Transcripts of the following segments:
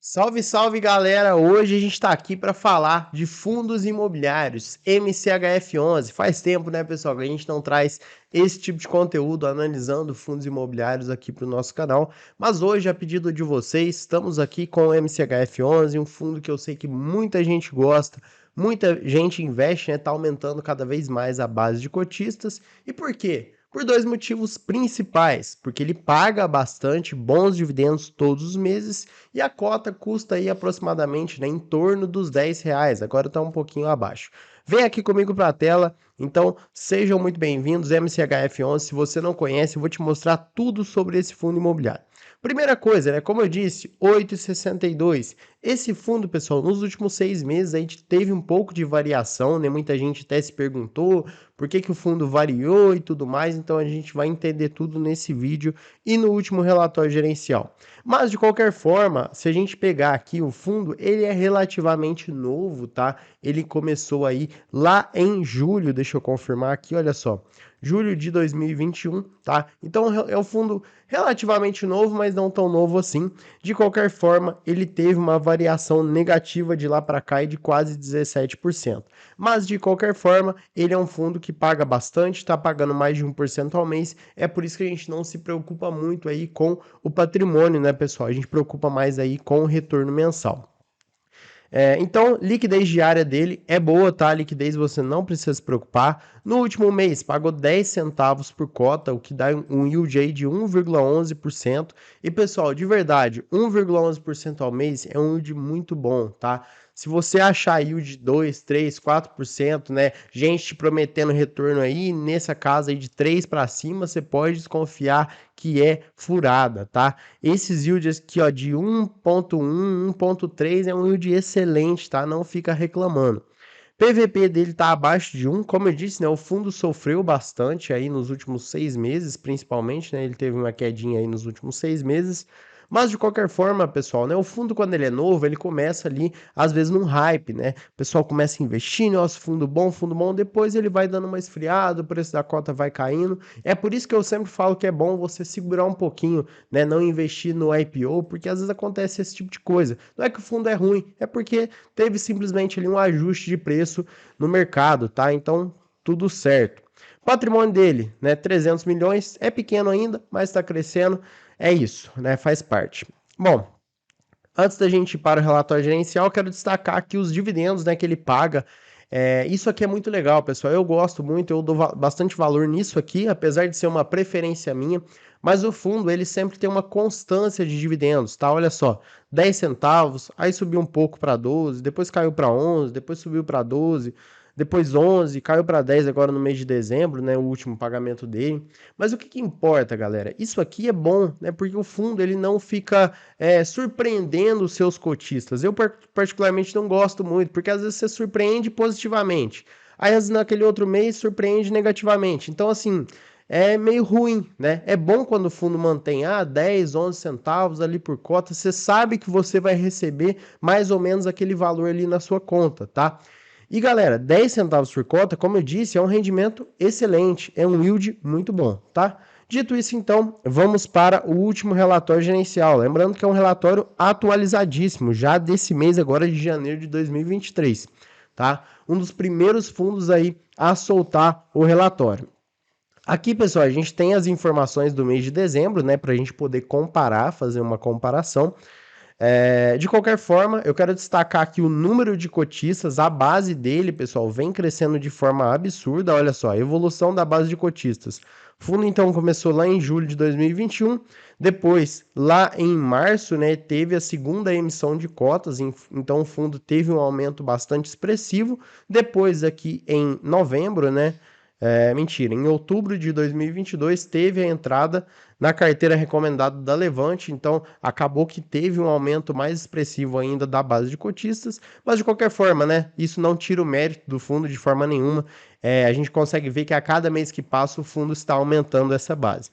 Salve, salve galera! Hoje a gente está aqui para falar de fundos imobiliários, MCHF11. Faz tempo, né, pessoal, que a gente não traz esse tipo de conteúdo analisando fundos imobiliários aqui para o nosso canal. Mas hoje, a pedido de vocês, estamos aqui com o MCHF11, um fundo que eu sei que muita gente gosta, muita gente investe, né? Tá aumentando cada vez mais a base de cotistas. E por quê? Por dois motivos principais, porque ele paga bastante bons dividendos todos os meses e a cota custa aí aproximadamente, né, em torno dos R$ 10, agora está um pouquinho abaixo. Vem aqui comigo para a tela, então sejam muito bem-vindos, MCHF11. Se você não conhece, eu vou te mostrar tudo sobre esse fundo imobiliário. Primeira coisa, né, como eu disse, 8,62. Esse fundo, pessoal, nos últimos 6 meses a gente teve um pouco de variação, né? Muita gente até se perguntou por que o fundo variou e tudo mais, então a gente vai entender tudo nesse vídeo e no último relatório gerencial. Mas de qualquer forma, se a gente pegar aqui o fundo, ele é relativamente novo, tá? Ele começou aí lá em julho, deixa eu confirmar aqui, olha só. Julho de 2021, tá? Então é um fundo relativamente novo, mas não tão novo assim. De qualquer forma, ele teve uma variação negativa de lá para cá de quase 17%. Mas de qualquer forma, ele é um fundo que paga bastante, está pagando mais de 1% ao mês. É por isso que a gente não se preocupa muito aí com o patrimônio, né, pessoal? A gente preocupa mais aí com o retorno mensal. Então, liquidez diária dele é boa, tá? A liquidez você não precisa se preocupar. No último mês, pagou 10 centavos por cota, o que dá um yield aí de 1,11%. E, pessoal, de verdade, 1,11% ao mês é um yield muito bom, tá? Se você achar yield de 2, 3, 4%, né? Gente te prometendo retorno aí, nessa casa aí de 3 para cima, você pode desconfiar que é furada, tá? Esses yields aqui, ó, de 1.1, 1.3 é um yield excelente, tá? Não fica reclamando. PVP dele tá abaixo de 1, como eu disse, né? O fundo sofreu bastante aí nos últimos 6 meses, principalmente, né? Ele teve uma quedinha aí nos últimos 6 meses. Mas de qualquer forma, pessoal, né? O fundo, quando ele é novo, ele começa ali, às vezes, num hype, né? O pessoal começa a investir, nossa, fundo bom, depois ele vai dando uma esfriada, o preço da cota vai caindo. É por isso que eu sempre falo que é bom você segurar um pouquinho, né? Não investir no IPO, porque às vezes acontece esse tipo de coisa. Não é que o fundo é ruim, é porque teve simplesmente ali um ajuste de preço no mercado, tá? Então, tudo certo. Patrimônio dele, né, 300 milhões, é pequeno ainda, mas está crescendo. É isso, né? Faz parte. Bom, antes da gente ir para o relatório gerencial, quero destacar aqui os dividendos, né, que ele paga. Isso aqui é muito legal, pessoal. Eu gosto muito, eu dou bastante valor nisso aqui, apesar de ser uma preferência minha. Mas o fundo, ele sempre tem uma constância de dividendos, tá? Olha só, 10 centavos, aí subiu um pouco para 12, depois caiu para 11, depois subiu para 12, depois 11, caiu para 10 agora no mês de dezembro, né, o último pagamento dele. Mas o que que importa, galera? Isso aqui é bom, né? Porque o fundo ele não fica surpreendendo os seus cotistas. Eu particularmente não gosto muito, porque às vezes você surpreende positivamente. Aí às vezes naquele outro mês surpreende negativamente. Então, assim, é meio ruim, né? É bom quando o fundo mantém 10, 11 centavos ali por cota. Você sabe que você vai receber mais ou menos aquele valor ali na sua conta, tá? E galera, 10 centavos por cota, como eu disse, é um rendimento excelente, é um yield muito bom, tá? Dito isso, então, vamos para o último relatório gerencial. Lembrando que é um relatório atualizadíssimo, já desse mês agora de janeiro de 2023, tá? Um dos primeiros fundos aí a soltar o relatório. Aqui, pessoal, a gente tem as informações do mês de dezembro, né, para a gente poder comparar, fazer uma comparação. De qualquer forma, eu quero destacar aqui o número de cotistas, a base dele, pessoal, vem crescendo de forma absurda. Olha só, a evolução da base de cotistas. O fundo então começou lá em julho de 2021, depois, lá em março, né, teve a segunda emissão de cotas, então o fundo teve um aumento bastante expressivo. Depois, aqui em novembro, né, mentira, em outubro de 2022 teve a entrada na carteira recomendada da Levante, então acabou que teve um aumento mais expressivo ainda da base de cotistas, mas de qualquer forma, né, isso não tira o mérito do fundo de forma nenhuma. A gente consegue ver que a cada mês que passa o fundo está aumentando essa base.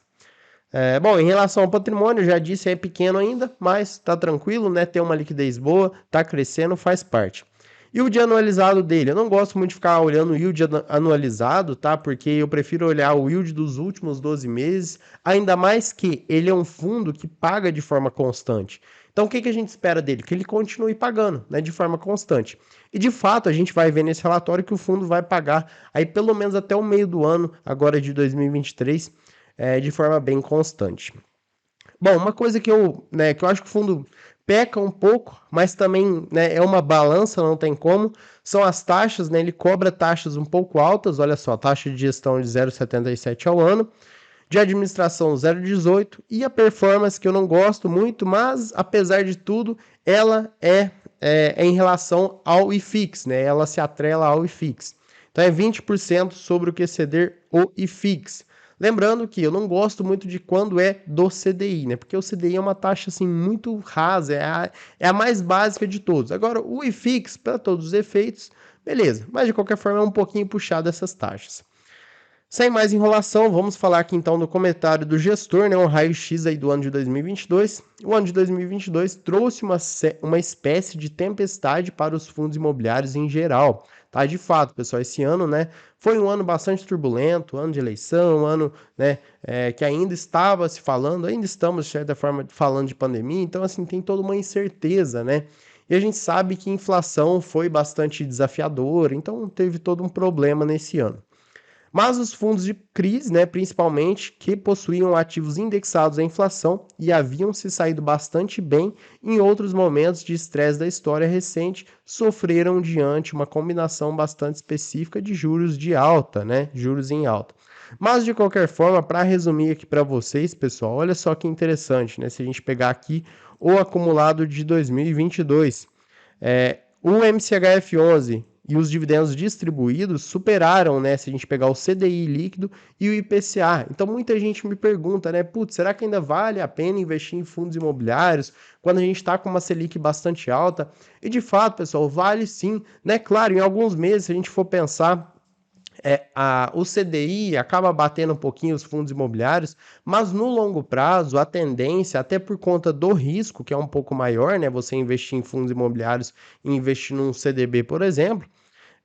Bom, em relação ao patrimônio, já disse, é pequeno ainda, mas está tranquilo, né? Tem uma liquidez boa, está crescendo, faz parte. E o de anualizado dele? Eu não gosto muito de ficar olhando o yield anualizado, tá? Porque eu prefiro olhar o yield dos últimos 12 meses, ainda mais que ele é um fundo que paga de forma constante. Então, o que a gente espera dele? Que ele continue pagando, né, de forma constante. E, de fato, a gente vai ver nesse relatório que o fundo vai pagar aí pelo menos até o meio do ano, agora de 2023, de forma bem constante. Bom, uma coisa que eu acho que o fundo peca um pouco, mas também, né, é uma balança, não tem como, são as taxas, né? Ele cobra taxas um pouco altas, olha só, taxa de gestão de 0,77 ao ano, de administração 0,18 e a performance que eu não gosto muito, mas apesar de tudo, ela é em relação ao IFIX, né? Ela se atrela ao IFIX. Então é 20% sobre o que exceder o IFIX. Lembrando que eu não gosto muito de quando é do CDI, né? Porque o CDI é uma taxa assim muito rasa, é a mais básica de todos. Agora, o IFIX, para todos os efeitos, beleza. Mas de qualquer forma é um pouquinho puxado essas taxas. Sem mais enrolação, vamos falar aqui então do comentário do gestor, né, um raio-x aí do ano de 2022. O ano de 2022 trouxe uma espécie de tempestade para os fundos imobiliários em geral. Tá, de fato, pessoal, esse ano, né, foi um ano bastante turbulento, ano de eleição, ano, né, que ainda estava se falando, ainda estamos, de certa forma, falando de pandemia, então, assim, tem toda uma incerteza, né, e a gente sabe que a inflação foi bastante desafiadora, então teve todo um problema nesse ano. Mas os fundos de crise, né, principalmente, que possuíam ativos indexados à inflação e haviam se saído bastante bem em outros momentos de estresse da história recente, sofreram diante uma combinação bastante específica de juros de alta, né, juros em alta. Mas de qualquer forma, para resumir aqui para vocês, pessoal, olha só que interessante, né? Se a gente pegar aqui o acumulado de 2022, o MCHF11 e os dividendos distribuídos superaram, né, se a gente pegar o CDI líquido e o IPCA. Então muita gente me pergunta, né, putz, será que ainda vale a pena investir em fundos imobiliários quando a gente está com uma Selic bastante alta? E de fato, pessoal, vale sim, né? Claro, em alguns meses, se a gente for pensar, o CDI acaba batendo um pouquinho os fundos imobiliários, mas no longo prazo a tendência, até por conta do risco, que é um pouco maior, né? Você investir em fundos imobiliários e investir num CDB, por exemplo,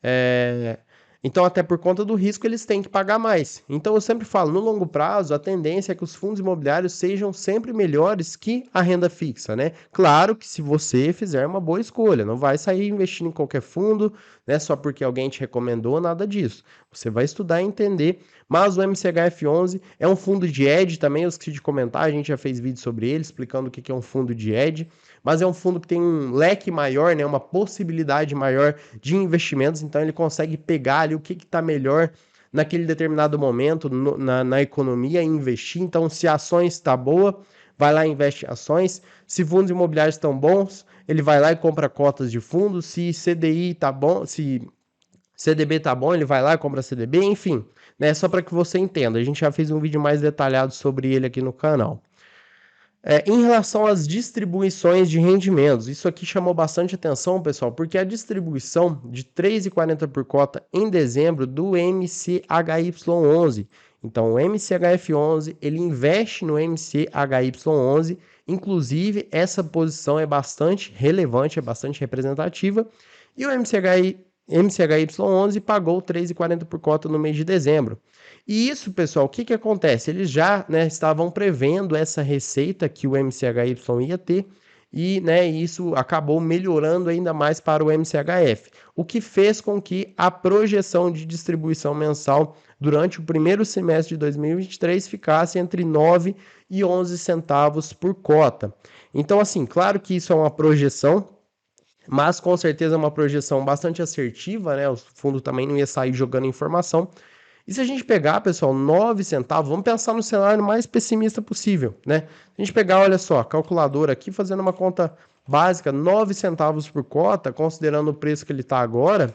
é, então, até por conta do risco, eles têm que pagar mais. Então, eu sempre falo, no longo prazo, a tendência é que os fundos imobiliários sejam sempre melhores que a renda fixa, né? Claro que se você fizer uma boa escolha, não vai sair investindo em qualquer fundo, né? Só porque alguém te recomendou, nada disso. Você vai estudar e entender. Mas o MCHF11 é um fundo de hedge também, eu esqueci de comentar, a gente já fez vídeo sobre ele, explicando o que é um fundo de hedge, mas é um fundo que tem um leque maior, né? Uma possibilidade maior de investimentos, então ele consegue pegar ali o que está melhor naquele determinado momento na economia e investir. Então, se a ações está boa, vai lá e investe em ações. Se fundos imobiliários estão bons, ele vai lá e compra cotas de fundos. Se CDI está bom, se CDB tá bom, ele vai lá e compra CDB, enfim, né? Só para que você entenda. A gente já fez um vídeo mais detalhado sobre ele aqui no canal. Em relação às distribuições de rendimentos, isso aqui chamou bastante atenção, pessoal, porque a distribuição de 3,40 por cota em dezembro do MCHY11. Então, o MCHF11, ele investe no MCHY11, inclusive essa posição é bastante relevante, é bastante representativa, e o MCHY11 pagou 3,40 por cota no mês de dezembro. E isso, pessoal, o que acontece? Eles já, né, estavam prevendo essa receita que o MCHY ia ter e, né, isso acabou melhorando ainda mais para o MCHF, o que fez com que a projeção de distribuição mensal durante o primeiro semestre de 2023 ficasse entre 9 e 11 centavos por cota. Então, assim, claro que isso é uma projeção, mas com certeza é uma projeção bastante assertiva, né? O fundo também não ia sair jogando informação. E se a gente pegar, pessoal, 9 centavos, vamos pensar no cenário mais pessimista possível, né? Se a gente pegar, olha só, calculadora aqui, fazendo uma conta básica, 9 centavos por cota, considerando o preço que ele está agora,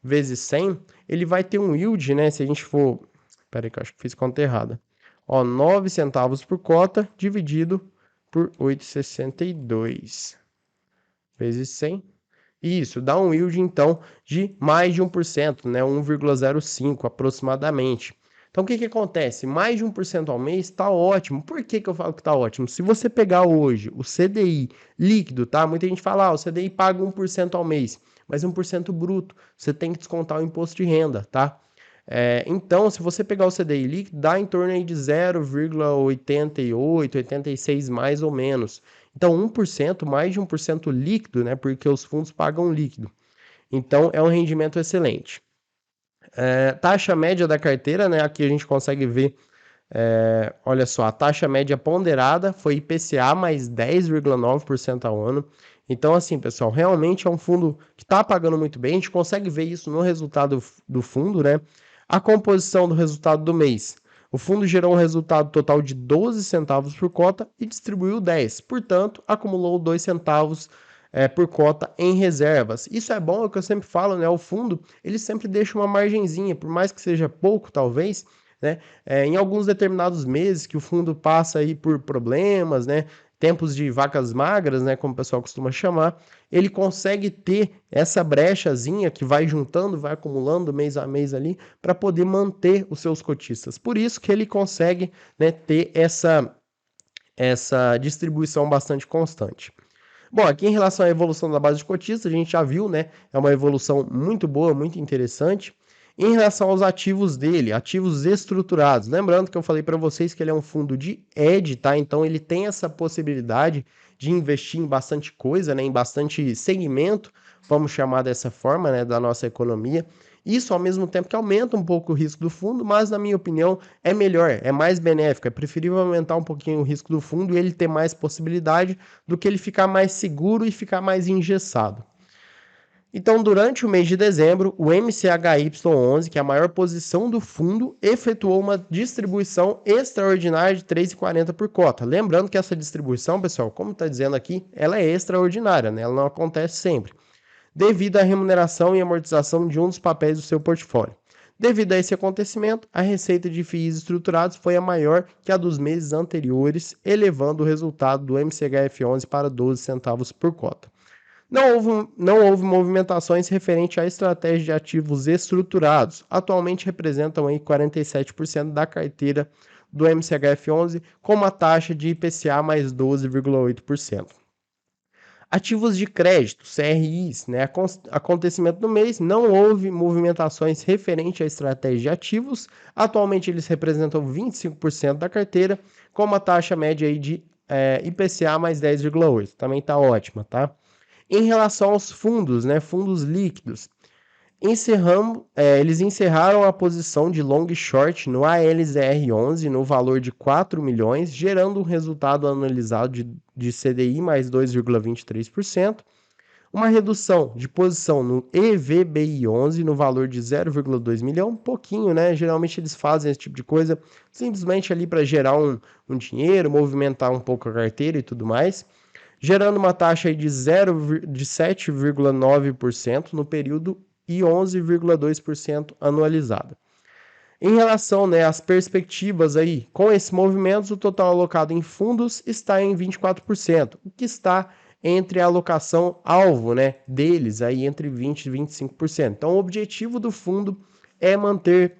vezes 100, ele vai ter um yield, né? Se a gente for... Espera aí que eu acho que fiz conta errada. Ó, 9 centavos por cota, dividido por 8,62 vezes 100. Isso, dá um yield, então, de mais de 1%, né? 1,05 aproximadamente. Então, o que acontece? Mais de 1% ao mês está ótimo. Por que eu falo que está ótimo? Se você pegar hoje o CDI líquido, tá? Muita gente fala, o CDI paga 1% ao mês, mas 1% bruto. Você tem que descontar o imposto de renda, tá? Então, se você pegar o CDI líquido, dá em torno aí de 0,88, 86 mais ou menos. Então 1%, mais de 1% líquido, né, porque os fundos pagam líquido. Então é um rendimento excelente. Taxa média da carteira, né, aqui a gente consegue ver, olha só, a taxa média ponderada foi IPCA mais 10,9% ao ano. Então, assim, pessoal, realmente é um fundo que está pagando muito bem. A gente consegue ver isso no resultado do fundo, né? A composição do resultado do mês. O fundo gerou um resultado total de 12 centavos por cota e distribuiu 10. Portanto, acumulou 2 centavos por cota em reservas. Isso é bom, é o que eu sempre falo, né? O fundo, ele sempre deixa uma margenzinha, por mais que seja pouco, talvez, né? Em alguns determinados meses que o fundo passa aí por problemas, né? Tempos de vacas magras, né? Como o pessoal costuma chamar, ele consegue ter essa brechazinha que vai juntando, vai acumulando mês a mês ali, para poder manter os seus cotistas. Por isso que ele consegue, né, ter essa distribuição bastante constante. Bom, aqui em relação à evolução da base de cotistas, a gente já viu, né? É uma evolução muito boa, muito interessante. Em relação aos ativos dele, ativos estruturados, lembrando que eu falei para vocês que ele é um fundo de hedge, tá? Então ele tem essa possibilidade de investir em bastante coisa, né? Em bastante segmento, vamos chamar dessa forma, né? Da nossa economia. Isso ao mesmo tempo que aumenta um pouco o risco do fundo, mas na minha opinião é melhor, é mais benéfico, é preferível aumentar um pouquinho o risco do fundo e ele ter mais possibilidade do que ele ficar mais seguro e ficar mais engessado. Então, durante o mês de dezembro, o MCHY11, que é a maior posição do fundo, efetuou uma distribuição extraordinária de 3,40 por cota. Lembrando que essa distribuição, pessoal, como está dizendo aqui, ela é extraordinária, né? Ela não acontece sempre, devido à remuneração e amortização de um dos papéis do seu portfólio. Devido a esse acontecimento, a receita de FIIs estruturados foi a maior que a dos meses anteriores, elevando o resultado do MCHF11 para 12 centavos por cota. Não houve movimentações referente à estratégia de ativos estruturados. Atualmente representam aí 47% da carteira do MCHF11, com uma taxa de IPCA mais 12,8%. Ativos de crédito, CRIs, né? Acontecimento do mês, não houve movimentações referente à estratégia de ativos. Atualmente eles representam 25% da carteira, com uma taxa média aí de IPCA mais 10,8%. Também está ótima, tá? Em relação aos fundos, né? Fundos líquidos. Eles encerraram a posição de long short no ALZR11 no valor de 4 milhões, gerando um resultado anualizado de CDI mais 2,23%, uma redução de posição no EVBI11 no valor de 0,2 milhão, pouquinho, né? Geralmente eles fazem esse tipo de coisa simplesmente ali para gerar um dinheiro, movimentar um pouco a carteira e tudo mais, gerando uma taxa aí de 7,9% no período e 11,2% anualizada. Em relação, né, às perspectivas aí, com esses movimentos, o total alocado em fundos está em 24%, o que está entre a alocação alvo, né, deles aí entre 20% e 25%. Então, o objetivo do fundo é manter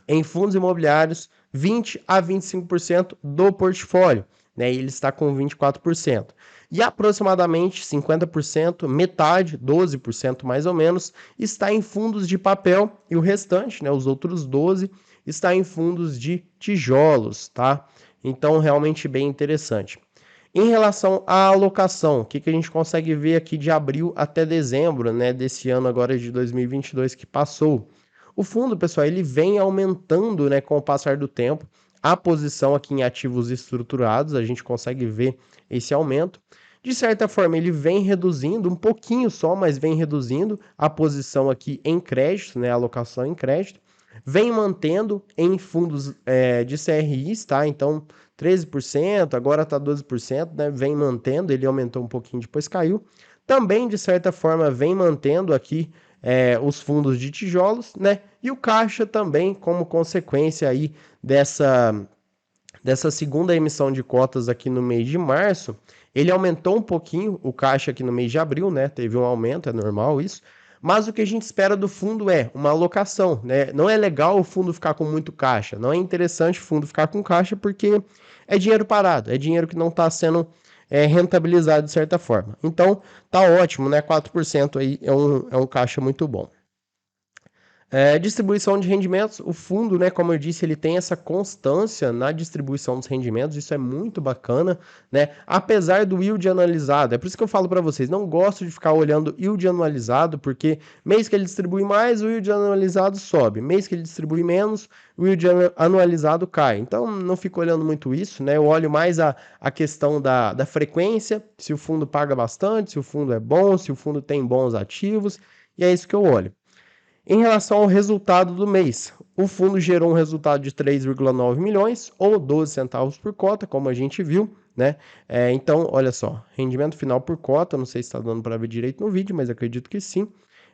em fundos imobiliários 20 a 25% do portfólio, né? E ele está com 24%. E aproximadamente 50%, metade, 12% mais ou menos, está em fundos de papel e o restante, né, os outros 12, está em fundos de tijolos, tá? Então, realmente bem interessante. Em relação à alocação, o que a gente consegue ver aqui de abril até dezembro, né, desse ano agora de 2022 que passou? O fundo, pessoal, ele vem aumentando, né, com o passar do tempo, a posição aqui em ativos estruturados, a gente consegue ver esse aumento. De certa forma, ele vem reduzindo um pouquinho só, mas vem reduzindo a posição aqui em crédito, né, a alocação em crédito. Vem mantendo em fundos de CRIs, tá? Então, 13%, agora está 12%, né? Vem mantendo, ele aumentou um pouquinho, depois caiu. Também, de certa forma, vem mantendo aqui os fundos de tijolos, né? E o caixa também, como consequência aí dessa segunda emissão de cotas aqui no mês de março, ele aumentou um pouquinho o caixa aqui no mês de abril, né? Teve um aumento, é normal isso. Mas o que a gente espera do fundo é uma alocação, né? Não é legal o fundo ficar com muito caixa, não é interessante o fundo ficar com caixa porque é dinheiro parado, é dinheiro que não está sendo rentabilizado de certa forma. Então, tá ótimo, né? 4% aí é um caixa muito bom. Distribuição de rendimentos, o fundo, né, como eu disse, ele tem essa constância na distribuição dos rendimentos, isso é muito bacana, né? Apesar do yield anualizado, é por isso que eu falo para vocês, não gosto de ficar olhando yield anualizado, porque mês que ele distribui mais, o yield anualizado sobe, mês que ele distribui menos, o yield anualizado cai. Então, não fico olhando muito isso, né? Eu olho mais a questão da frequência, se o fundo paga bastante, se o fundo é bom, se o fundo tem bons ativos, e é isso que eu olho. Em relação ao resultado do mês, o fundo gerou um resultado de 3,9 milhões ou 12 centavos por cota, como a gente viu, né? Então, olha só, rendimento final por cota, não sei se está dando para ver direito no vídeo, mas acredito que sim.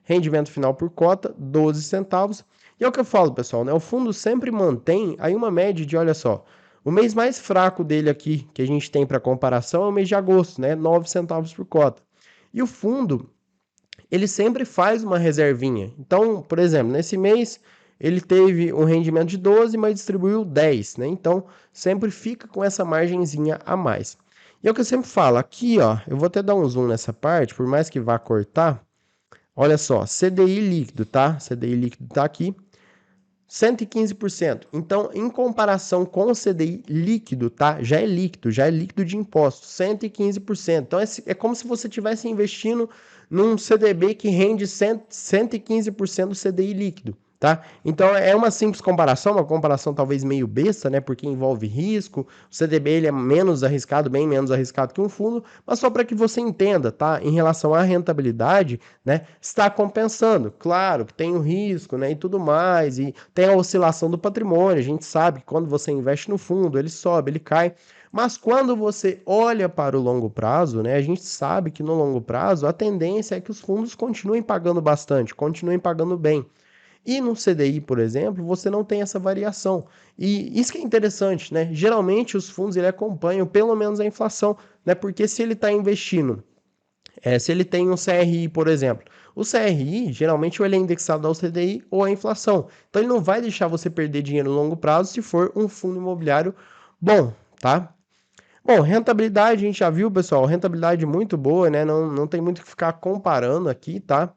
Rendimento final por cota, 12 centavos. E é o que eu falo, pessoal, né? O fundo sempre mantém aí uma média de, olha só, o mês mais fraco dele aqui, que a gente tem para comparação, é o mês de agosto, né? 9 centavos por cota. E o fundo, ele sempre faz uma reservinha. Então, por exemplo, nesse mês ele teve um rendimento de 12, mas distribuiu 10, né? Então, sempre fica com essa margenzinha a mais. E é o que eu sempre falo, aqui, ó, eu vou até dar um zoom nessa parte, por mais que vá cortar. Olha só, CDI líquido, tá? CDI líquido tá aqui. 115%. Então, em comparação com o CDI líquido, tá? Já é líquido de impostos, 115%. Então, é como se você estivesse investindo num CDB que rende 115% do CDI líquido, tá? Então, é uma simples comparação, uma comparação talvez meio besta, né? Porque envolve risco. O CDB ele é menos arriscado, bem menos arriscado que um fundo, mas só para que você entenda, tá? Em relação à rentabilidade, né? Está compensando. Claro que tem o risco, né? E tudo mais, e tem a oscilação do patrimônio. A gente sabe que quando você investe no fundo, ele sobe, ele cai. Mas quando você olha para o longo prazo, né, a gente sabe que no longo prazo a tendência é que os fundos continuem pagando bastante, continuem pagando bem. E no CDI, por exemplo, você não tem essa variação. E isso que é interessante, né? Geralmente os fundos ele acompanham pelo menos a inflação, né? Porque se ele está investindo, se ele tem um CRI, por exemplo, o CRI geralmente ou ele é indexado ao CDI ou à inflação. Então ele não vai deixar você perder dinheiro no longo prazo se for um fundo imobiliário bom, tá? Bom, rentabilidade, a gente já viu, pessoal, rentabilidade muito boa, né? Não tem muito o que ficar comparando aqui, tá?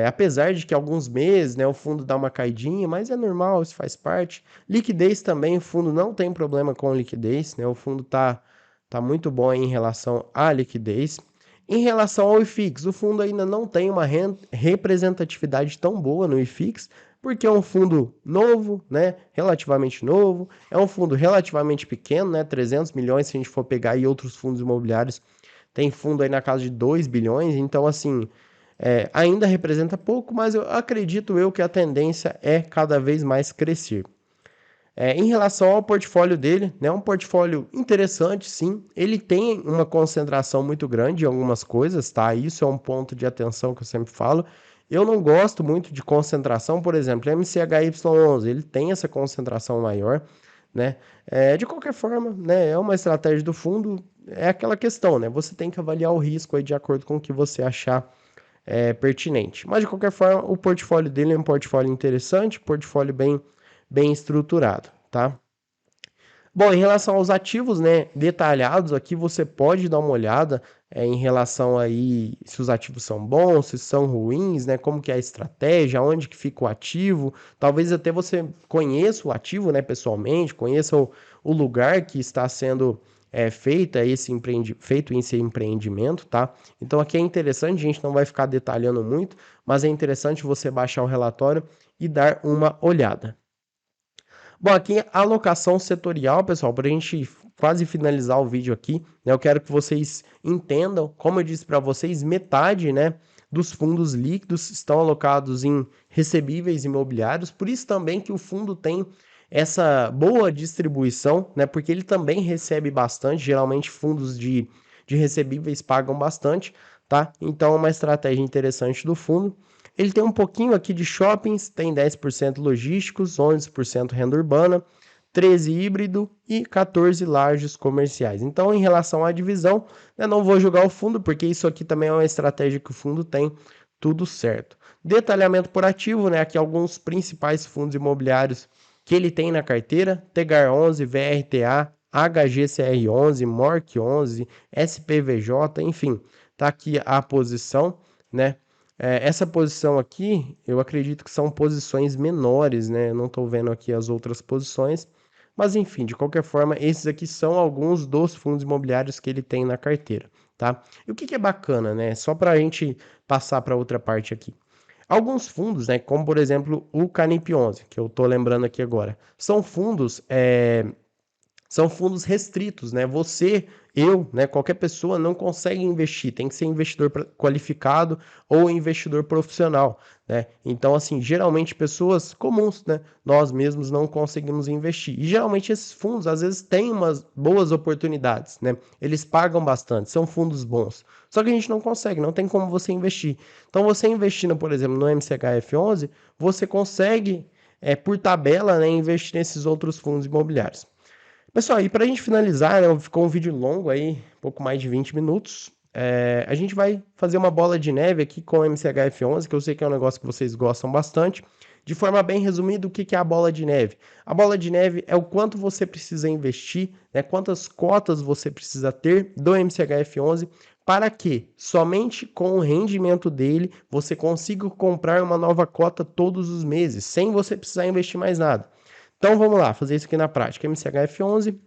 Apesar de que alguns meses, né, o fundo dá uma caidinha, mas é normal, isso faz parte. Liquidez também, o fundo não tem problema com liquidez, né? O fundo tá muito bom em relação à liquidez. Em relação ao IFIX, o fundo ainda não tem uma representatividade tão boa no IFIX, porque é um fundo novo, né? Relativamente novo, é um fundo relativamente pequeno, né? 300 milhões se a gente for pegar aí outros fundos imobiliários, tem fundo aí na casa de 2 bilhões, então assim, ainda representa pouco, mas eu acredito que a tendência é cada vez mais crescer. Em relação ao portfólio dele, né, um portfólio interessante, sim. Ele tem uma concentração muito grande em algumas coisas, tá? Isso é um ponto de atenção que eu sempre falo. Eu não gosto muito de concentração, por exemplo, MCHY11, ele tem essa concentração maior, né? De qualquer forma, né, é uma estratégia do fundo, é aquela questão, né? Você tem que avaliar o risco aí de acordo com o que você achar pertinente. Mas de qualquer forma, o portfólio dele é um portfólio interessante, portfólio bem estruturado, tá? Bom, em relação aos ativos, né, detalhados aqui, você pode dar uma olhada em relação aí se os ativos são bons, se são ruins, né, como que é a estratégia, onde que fica o ativo, talvez até você conheça o ativo, né, pessoalmente, conheça o lugar que está sendo feito esse empreendimento, tá? Então aqui é interessante, a gente não vai ficar detalhando muito, mas é interessante você baixar o relatório e dar uma olhada. Bom, aqui a alocação setorial, pessoal, para a gente quase finalizar o vídeo aqui, né, eu quero que vocês entendam, como eu disse para vocês, metade, né, dos fundos líquidos estão alocados em recebíveis imobiliários, por isso também que o fundo tem essa boa distribuição, né, porque ele também recebe bastante, geralmente fundos de recebíveis pagam bastante, tá? Então é uma estratégia interessante do fundo. Ele tem um pouquinho aqui de shoppings, tem 10% logísticos, 11% renda urbana, 13 híbrido e 14 lajes comerciais. Então, em relação à divisão, eu não vou jogar o fundo, porque isso aqui também é uma estratégia que o fundo tem, tudo certo. Detalhamento por ativo, né? Aqui alguns principais fundos imobiliários que ele tem na carteira: Tegar 11, VRTA, HGCR 11, MORC 11, SPVJ, enfim, tá aqui a posição, né? Essa posição aqui, eu acredito que são posições menores, né? Eu não estou vendo aqui as outras posições, mas enfim, de qualquer forma, esses aqui são alguns dos fundos imobiliários que ele tem na carteira, tá? E o que que é bacana, né? Só para a gente passar para outra parte aqui. Alguns fundos, né, como por exemplo o Canip 11, que eu estou lembrando aqui agora, são fundos restritos, né? Né, qualquer pessoa não consegue investir, tem que ser investidor qualificado ou investidor profissional, né? Então, assim, geralmente pessoas comuns, né, nós mesmos não conseguimos investir. E geralmente esses fundos às vezes têm umas boas oportunidades, né? Eles pagam bastante, são fundos bons. Só que a gente não consegue, não tem como você investir. Então, você investindo, por exemplo, no MCHF11, você consegue, por tabela, né, investir nesses outros fundos imobiliários. Pessoal, e para a gente finalizar, né, ficou um vídeo longo aí, um pouco mais de 20 minutos. A gente vai fazer uma bola de neve aqui com o MCHF11, que eu sei que é um negócio que vocês gostam bastante. De forma bem resumida, o que é a bola de neve? A bola de neve é o quanto você precisa investir, né, quantas cotas você precisa ter do MCHF11 para que somente com o rendimento dele você consiga comprar uma nova cota todos os meses, sem você precisar investir mais nada. Então vamos lá, fazer isso aqui na prática. MCHF11,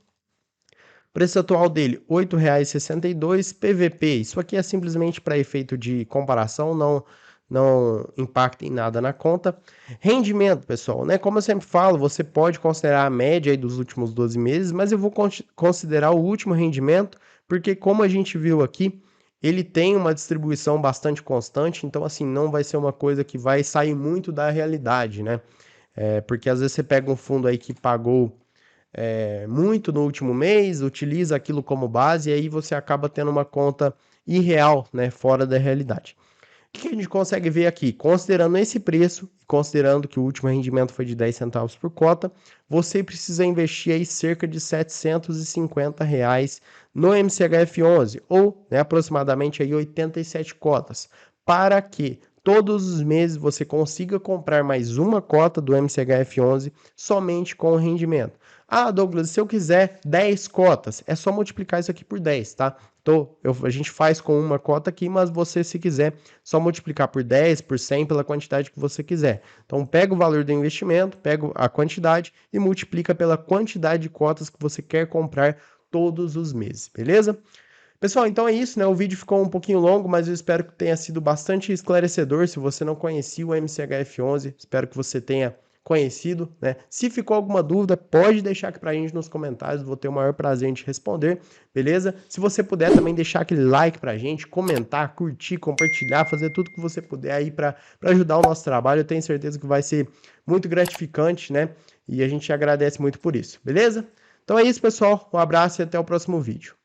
preço atual dele R$ 8,62, PVP. Isso aqui é simplesmente para efeito de comparação, não impacta em nada na conta. Rendimento, pessoal, né? Como eu sempre falo, você pode considerar a média aí dos últimos 12 meses, mas eu vou considerar o último rendimento, porque como a gente viu aqui, ele tem uma distribuição bastante constante, então assim, não vai ser uma coisa que vai sair muito da realidade, né? Porque às vezes você pega um fundo aí que pagou muito no último mês, utiliza aquilo como base e aí você acaba tendo uma conta irreal, né, fora da realidade. O que a gente consegue ver aqui? Considerando esse preço, considerando que o último rendimento foi de 10 centavos por cota, você precisa investir aí cerca de R$ 750 no MCHF11, ou né, aproximadamente aí 87 cotas, para que todos os meses você consiga comprar mais uma cota do MCHF11 somente com o rendimento. Ah, Douglas, se eu quiser 10 cotas, é só multiplicar isso aqui por 10, tá? A gente faz com uma cota aqui, mas você, se quiser, só multiplicar por 10, por 100, pela quantidade que você quiser. Então, pega o valor do investimento, pega a quantidade e multiplica pela quantidade de cotas que você quer comprar todos os meses, beleza? Pessoal, então é isso, né? O vídeo ficou um pouquinho longo, mas eu espero que tenha sido bastante esclarecedor. Se você não conhecia o MCHF11, espero que você tenha conhecido, né? Se ficou alguma dúvida, pode deixar aqui pra gente nos comentários, vou ter o maior prazer em te responder, beleza? Se você puder também deixar aquele like pra gente, comentar, curtir, compartilhar, fazer tudo que você puder aí para ajudar o nosso trabalho, eu tenho certeza que vai ser muito gratificante, né? E a gente agradece muito por isso, beleza? Então é isso, pessoal. Um abraço e até o próximo vídeo.